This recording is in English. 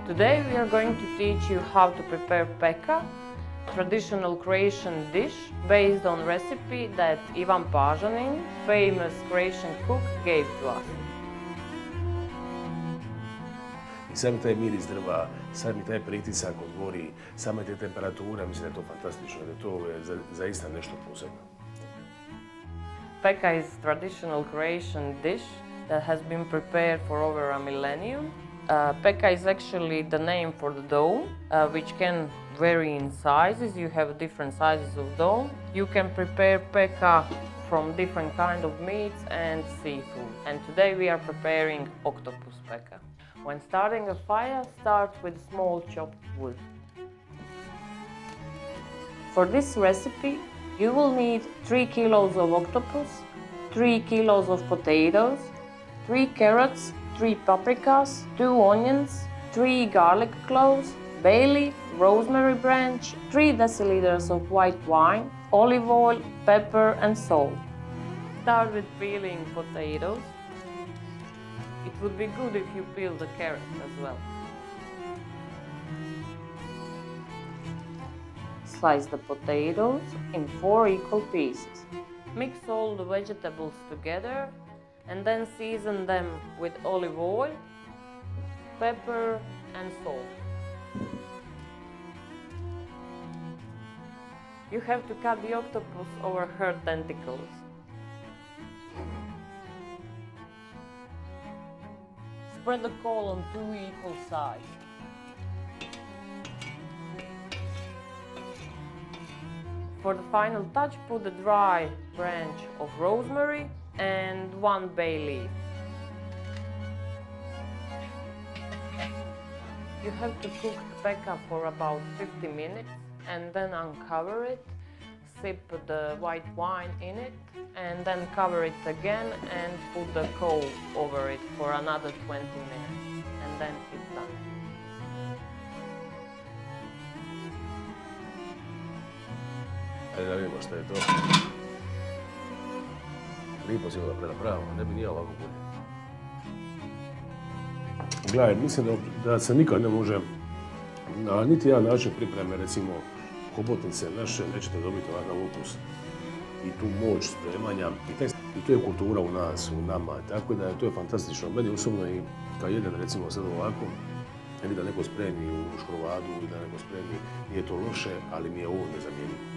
Today we are going to teach you how to prepare peka, traditional Croatian dish based on recipe that Ivan Pažanin, famous Croatian cook, gave to us. I sami taj miris drva, sami taj pritisak od gori, same te temperature, mislim da je to fantastično, da je to zaista nešto posebno. Peka is traditional Croatian dish that has been prepared for over a millennium. Peka is actually the name for the dough, which can vary in sizes. You have different sizes of dough. You can prepare peka from different kind of meats and seafood. And today we are preparing octopus peka. When starting a fire, start with small chopped wood. For this recipe, you will need 3 kilos of octopus, 3 kilos of potatoes, 3 carrots, 3 paprikas, 2 onions, 3 garlic cloves, bay leaf, rosemary branch, 3 deciliters of white wine, olive oil, pepper and salt. Start with peeling potatoes. It would be good if you peel the carrots as well. Slice the potatoes in 4 equal pieces. Mix all the vegetables together and then season them with olive oil, pepper and salt. You have to cut the octopus over her tentacles. Spread the caul on 2 equal sides. For the final touch, put a dry branch of rosemary and 1 bay leaf. You have to cook the peka for about 50 minutes and then uncover it, sip the white wine in it and then cover it again and put the caul over it for another 20 minutes and then it's done. Ajde da vidimo što je to. Lipo si ovo prenapravio, ne bi nije ovako bolje. Gledaj, mislim da se nikad ne može na niti jedan način pripreme, recimo hobotnice naše, nećete dobiti ovakav ukus i tu moć spremanja i to je kultura u nas, u nama, tako da to je fantastično. Meni osobno i kad jedem recimo sad ovako, ili da neko spremi u škrovadu ili da neko spremi, nije to loše, ali mi je ovo nezamjenjivo.